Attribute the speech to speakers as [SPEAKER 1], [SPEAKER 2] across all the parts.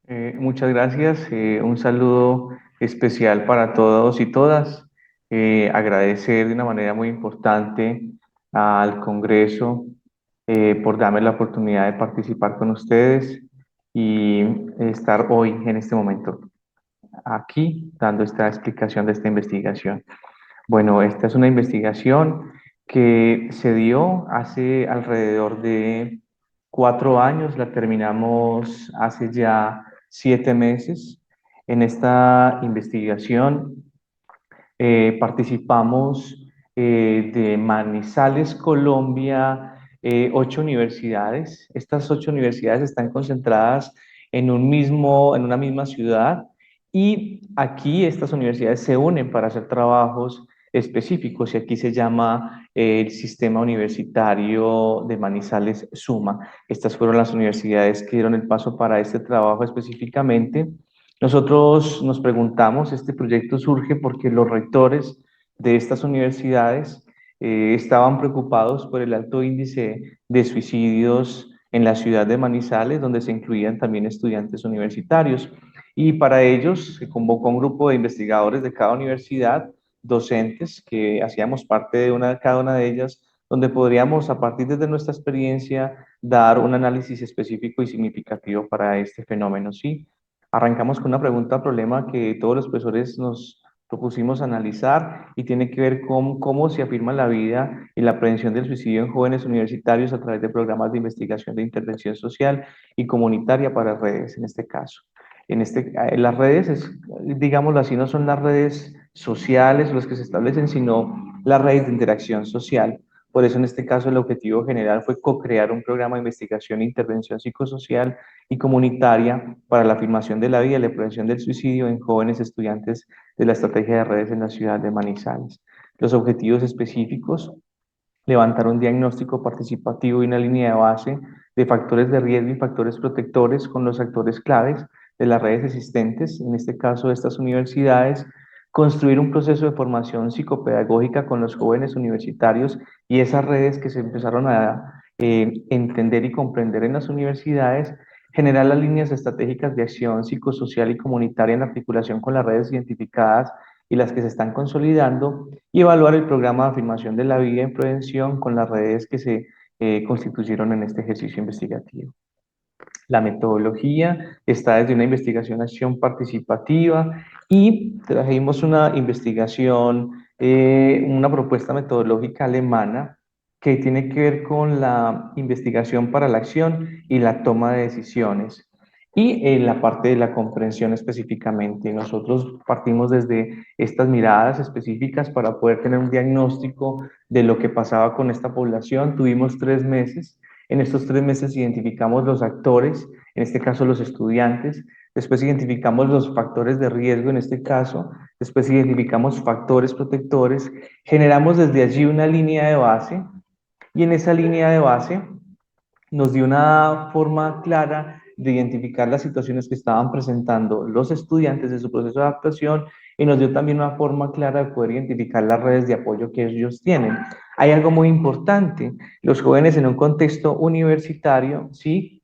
[SPEAKER 1] Muchas gracias. Un saludo especial para todos y todas. Agradecer de una manera muy importante al Congreso por darme la oportunidad de participar con ustedes y estar hoy en este momento aquí dando esta explicación de esta investigación. Bueno, esta es una investigación que se dio hace alrededor de 4 años, la terminamos hace ya 7 meses. En esta investigación participamos de Manizales, Colombia, 8 universidades. Estas 8 universidades están concentradas en una misma ciudad y aquí estas universidades se unen para hacer trabajos específicos y aquí se llama el Sistema Universitario de Manizales Suma. Estas fueron las universidades que dieron el paso para este trabajo específicamente. Nosotros nos preguntamos, este proyecto surge porque los rectores de estas universidades estaban preocupados por el alto índice de suicidios en la ciudad de Manizales, donde se incluían también estudiantes universitarios. Y para ellos se convocó un grupo de investigadores de cada universidad, docentes, que hacíamos parte de cada una de ellas, donde podríamos, a partir de nuestra experiencia, dar un análisis específico y significativo para este fenómeno. Sí, arrancamos con una pregunta, problema que todos los profesores nos propusimos analizar y tiene que ver con cómo se afirma la vida y la prevención del suicidio en jóvenes universitarios a través de programas de investigación de intervención social y comunitaria para redes, en este caso. Las redes, digámoslo así, no son las redes sociales las que se establecen, sino las redes de interacción social. Por eso, en este caso, el objetivo general fue co-crear un programa de investigación e intervención psicosocial y comunitaria para la afirmación de la vida y la prevención del suicidio en jóvenes estudiantes de la estrategia de redes en la ciudad de Manizales. Los objetivos específicos: levantar un diagnóstico participativo y una línea de base de factores de riesgo y factores protectores con los actores claves de las redes existentes, en este caso de estas universidades, construir un proceso de formación psicopedagógica con los jóvenes universitarios y esas redes que se empezaron a entender y comprender en las universidades, generar las líneas estratégicas de acción psicosocial y comunitaria en articulación con las redes identificadas y las que se están consolidando, y evaluar el programa de afirmación de la vida en prevención con las redes que se constituyeron en este ejercicio investigativo. La metodología está desde una investigación-acción participativa y trajimos una investigación, una propuesta metodológica alemana que tiene que ver con la investigación para la acción y la toma de decisiones. Y en la parte de la comprensión específicamente, nosotros partimos desde estas miradas específicas para poder tener un diagnóstico de lo que pasaba con esta población. Tuvimos 3 meses. En estos 3 meses identificamos los actores, en este caso los estudiantes, después identificamos los factores de riesgo, en este caso, después identificamos factores protectores, generamos desde allí una línea de base y en esa línea de base nos dio una forma clara de identificar las situaciones que estaban presentando los estudiantes de su proceso de adaptación y nos dio también una forma clara de poder identificar las redes de apoyo que ellos tienen. Hay algo muy importante: los jóvenes en un contexto universitario, ¿sí?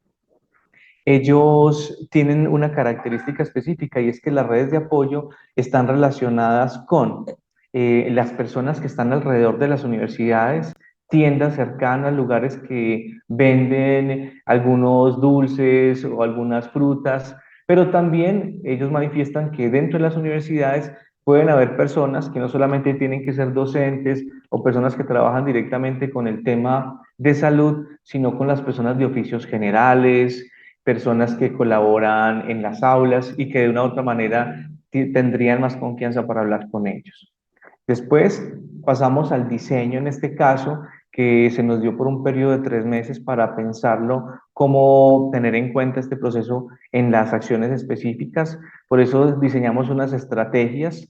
[SPEAKER 1] Ellos tienen una característica específica y es que las redes de apoyo están relacionadas con las personas que están alrededor de las universidades, tiendas cercanas, lugares que venden algunos dulces o algunas frutas, pero también ellos manifiestan que dentro de las universidades pueden haber personas que no solamente tienen que ser docentes o personas que trabajan directamente con el tema de salud, sino con las personas de oficios generales, personas que colaboran en las aulas y que de una u otra manera tendrían más confianza para hablar con ellos. Después pasamos al diseño, en este caso, que se nos dio por un periodo de 3 meses para pensarlo, cómo tener en cuenta este proceso en las acciones específicas. Por eso diseñamos unas estrategias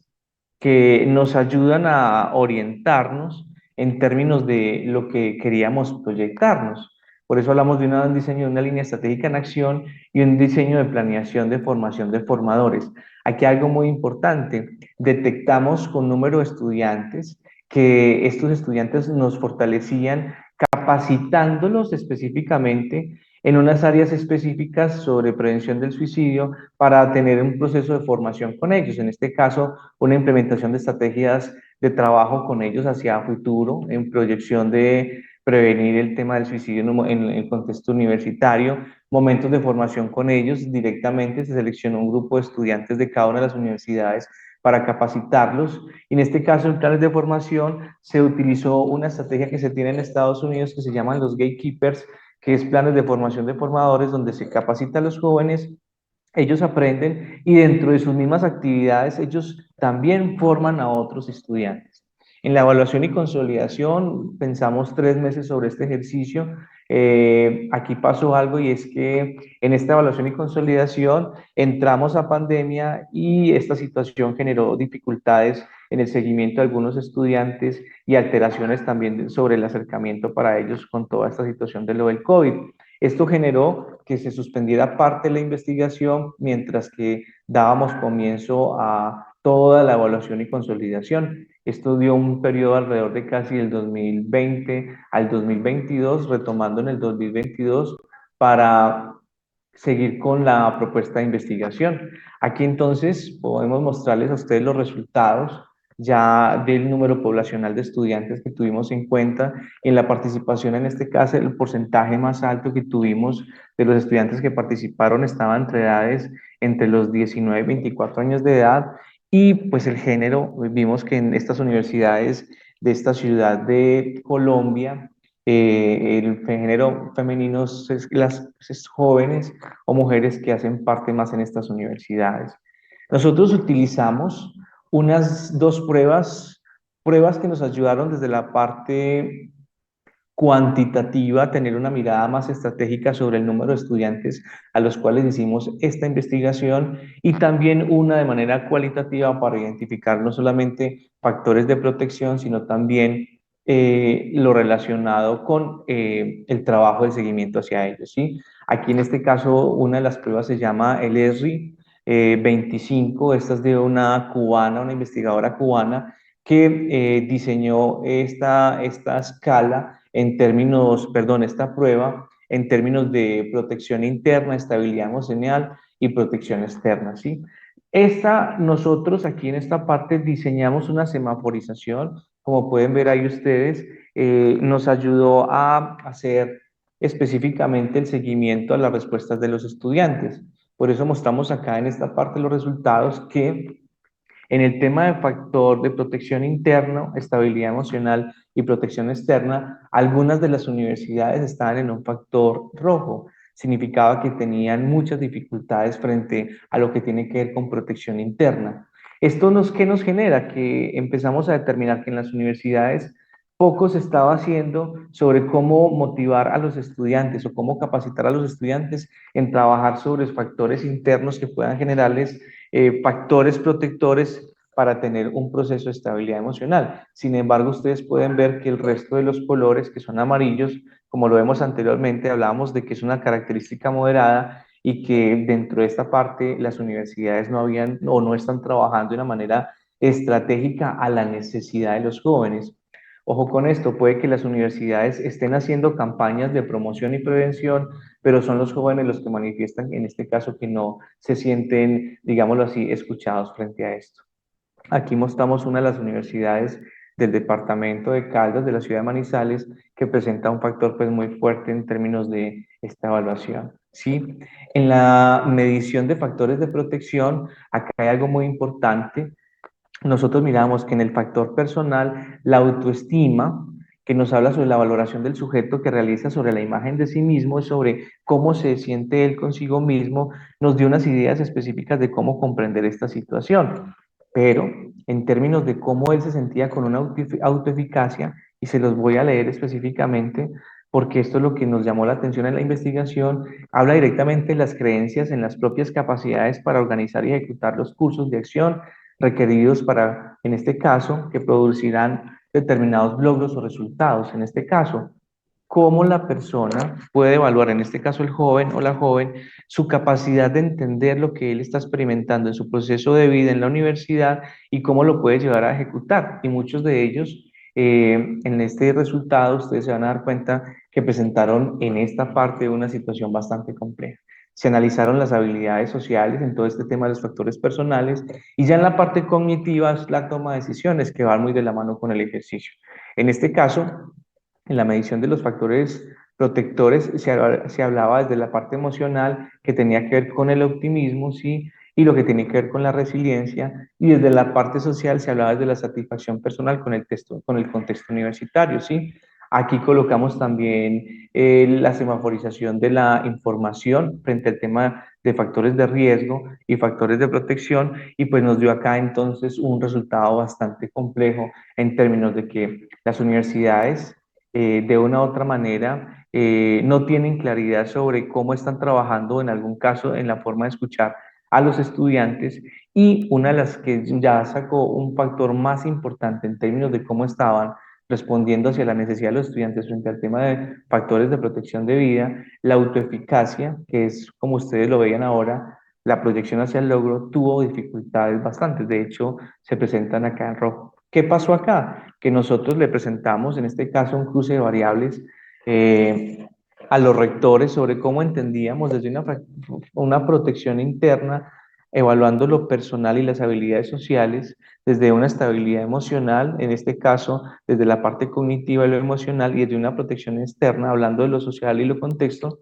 [SPEAKER 1] que nos ayudan a orientarnos en términos de lo que queríamos proyectarnos. Por eso hablamos de un diseño de una línea estratégica en acción y un diseño de planeación de formación de formadores. Aquí algo muy importante: detectamos con número de estudiantes que estos estudiantes nos fortalecían capacitándolos específicamente en unas áreas específicas sobre prevención del suicidio para tener un proceso de formación con ellos. En este caso, una implementación de estrategias de trabajo con ellos hacia futuro, en proyección de prevenir el tema del suicidio en el contexto universitario, momentos de formación con ellos directamente. Se seleccionó un grupo de estudiantes de cada una de las universidades para capacitarlos. Y en este caso, en planes de formación, se utilizó una estrategia que se tiene en Estados Unidos que se llaman los gatekeepers, que es planes de formación de formadores donde se capacita a los jóvenes, ellos aprenden y dentro de sus mismas actividades ellos también forman a otros estudiantes. En la evaluación y consolidación pensamos 3 meses sobre este ejercicio. Aquí pasó algo y es que en esta evaluación y consolidación entramos a pandemia y esta situación generó dificultades en el seguimiento de algunos estudiantes y alteraciones también sobre el acercamiento para ellos con toda esta situación de lo del COVID. Esto generó que se suspendiera parte de la investigación mientras que dábamos comienzo a toda la evaluación y consolidación. Esto dio un periodo alrededor de casi del 2020 al 2022, retomando en el 2022 para seguir con la propuesta de investigación. Aquí entonces podemos mostrarles a ustedes los resultados ya del número poblacional de estudiantes que tuvimos en cuenta. En la participación, en este caso, el porcentaje más alto que tuvimos de los estudiantes que participaron estaba entre edades entre los 19 y 24 años de edad, y pues el género, vimos que en estas universidades de esta ciudad de Colombia, el género femenino es las jóvenes o mujeres que hacen parte más en estas universidades. Nosotros utilizamos unas dos pruebas que nos ayudaron desde la parte cuantitativa, tener una mirada más estratégica sobre el número de estudiantes a los cuales hicimos esta investigación, y también una de manera cualitativa para identificar no solamente factores de protección, sino también lo relacionado con el trabajo de seguimiento hacia ellos, ¿sí? Aquí en este caso una de las pruebas se llama el ESRI 25, esta es de una cubana, una investigadora cubana que diseñó esta escala en términos, perdón, esta prueba en términos de protección interna, estabilidad emocional y protección externa, ¿sí? Nosotros aquí en esta parte diseñamos una semaforización, como pueden ver ahí ustedes, nos ayudó a hacer específicamente el seguimiento a las respuestas de los estudiantes. Por eso mostramos acá en esta parte los resultados que en el tema de factor de protección interna, estabilidad emocional y protección externa, algunas de las universidades estaban en un factor rojo. Significaba que tenían muchas dificultades frente a lo que tiene que ver con protección interna. ¿Qué nos genera? Que empezamos a determinar que en las universidades poco se estaba haciendo sobre cómo motivar a los estudiantes o cómo capacitar a los estudiantes en trabajar sobre factores internos que puedan generarles factores protectores para tener un proceso de estabilidad emocional. Sin embargo, ustedes pueden ver que el resto de los colores, que son amarillos, como lo vemos anteriormente, hablábamos de que es una característica moderada y que dentro de esta parte las universidades no habían o no están trabajando de una manera estratégica a la necesidad de los jóvenes. Ojo con esto, puede que las universidades estén haciendo campañas de promoción y prevención, pero son los jóvenes los que manifiestan, en este caso, que no se sienten, digámoslo así, escuchados frente a esto. Aquí mostramos una de las universidades del departamento de Caldas, de la ciudad de Manizales, que presenta un factor pues, muy fuerte en términos de esta evaluación. ¿Sí? En la medición de factores de protección, acá hay algo muy importante. Nosotros miramos que en el factor personal, la autoestima, que nos habla sobre la valoración del sujeto que realiza sobre la imagen de sí mismo y sobre cómo se siente él consigo mismo, nos dio unas ideas específicas de cómo comprender esta situación. Pero en términos de cómo él se sentía con una autoeficacia, y se los voy a leer específicamente, porque esto es lo que nos llamó la atención en la investigación, habla directamente de las creencias en las propias capacidades para organizar y ejecutar los cursos de acción requeridos para, en este caso, que producirán determinados logros o resultados. En este caso, cómo la persona puede evaluar, en este caso el joven o la joven, su capacidad de entender lo que él está experimentando en su proceso de vida en la universidad y cómo lo puede llevar a ejecutar. Y muchos de ellos En este resultado ustedes se van a dar cuenta que presentaron en esta parte una situación bastante compleja. Se analizaron las habilidades sociales en todo este tema de los factores personales y ya en la parte cognitiva es la toma de decisiones que van muy de la mano con el ejercicio. En este caso, en la medición de los factores protectores se hablaba desde la parte emocional que tenía que ver con el optimismo, ¿sí? Y lo que tiene que ver con la resiliencia, y desde la parte social se hablaba de la satisfacción personal con el contexto universitario, ¿sí? Aquí colocamos también la semaforización de la información frente al tema de factores de riesgo y factores de protección, y pues nos dio acá entonces un resultado bastante complejo en términos de que las universidades de una u otra manera no tienen claridad sobre cómo están trabajando en algún caso en la forma de escuchar a los estudiantes, y una de las que ya sacó un factor más importante en términos de cómo estaban respondiendo hacia la necesidad de los estudiantes frente al tema de factores de protección de vida, la autoeficacia, que es como ustedes lo veían ahora, la proyección hacia el logro tuvo dificultades bastantes, de hecho se presentan acá en rojo. ¿Qué pasó acá? Que nosotros le presentamos, en este caso, un cruce de variables eh, a los rectores sobre cómo entendíamos desde una protección interna, evaluando lo personal y las habilidades sociales, desde una estabilidad emocional, en este caso, desde la parte cognitiva y lo emocional, y desde una protección externa, hablando de lo social y lo contexto.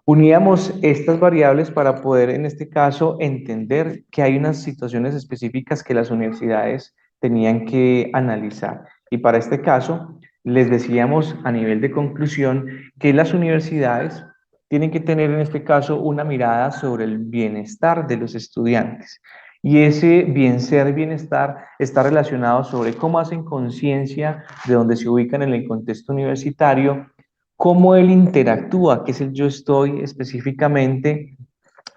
[SPEAKER 1] Uníamos estas variables para poder, en este caso, entender que hay unas situaciones específicas que las universidades tenían que analizar. Y para este caso, les decíamos a nivel de conclusión que las universidades tienen que tener, en este caso, una mirada sobre el bienestar de los estudiantes. Y ese bien ser, bienestar está relacionado sobre cómo hacen conciencia de dónde se ubican en el contexto universitario, cómo él interactúa, qué es el yo estoy específicamente,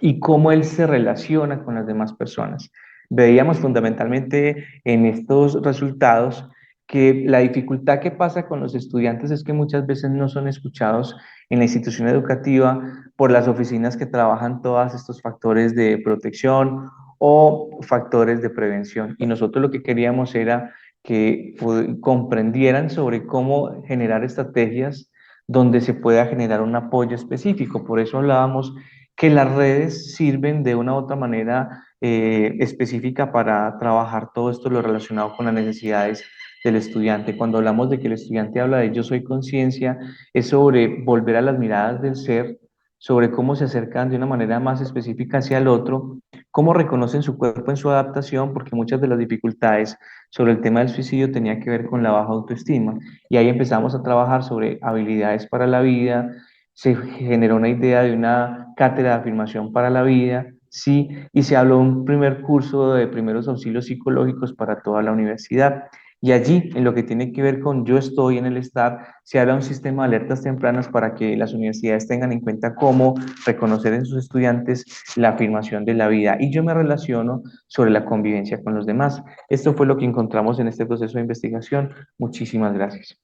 [SPEAKER 1] y cómo él se relaciona con las demás personas. Veíamos fundamentalmente en estos resultados que la dificultad que pasa con los estudiantes es que muchas veces no son escuchados en la institución educativa por las oficinas que trabajan todos estos factores de protección o factores de prevención. Y nosotros lo que queríamos era que comprendieran sobre cómo generar estrategias donde se pueda generar un apoyo específico. Por eso hablábamos que las redes sirven de una u otra manera específica para trabajar todo esto lo relacionado con las necesidades del estudiante. Cuando hablamos de que el estudiante habla de yo soy conciencia, es sobre volver a las miradas del ser, sobre cómo se acercan de una manera más específica hacia el otro, cómo reconocen su cuerpo en su adaptación, porque muchas de las dificultades sobre el tema del suicidio tenía que ver con la baja autoestima. Y ahí empezamos a trabajar sobre habilidades para la vida, se generó una idea de una cátedra de afirmación para la vida, sí, y se habló un primer curso de primeros auxilios psicológicos para toda la universidad. Y allí, en lo que tiene que ver con yo estoy en el estar, se habla de un sistema de alertas tempranas para que las universidades tengan en cuenta cómo reconocer en sus estudiantes la afirmación de la vida. Y yo me relaciono sobre la convivencia con los demás. Esto fue lo que encontramos en este proceso de investigación. Muchísimas gracias.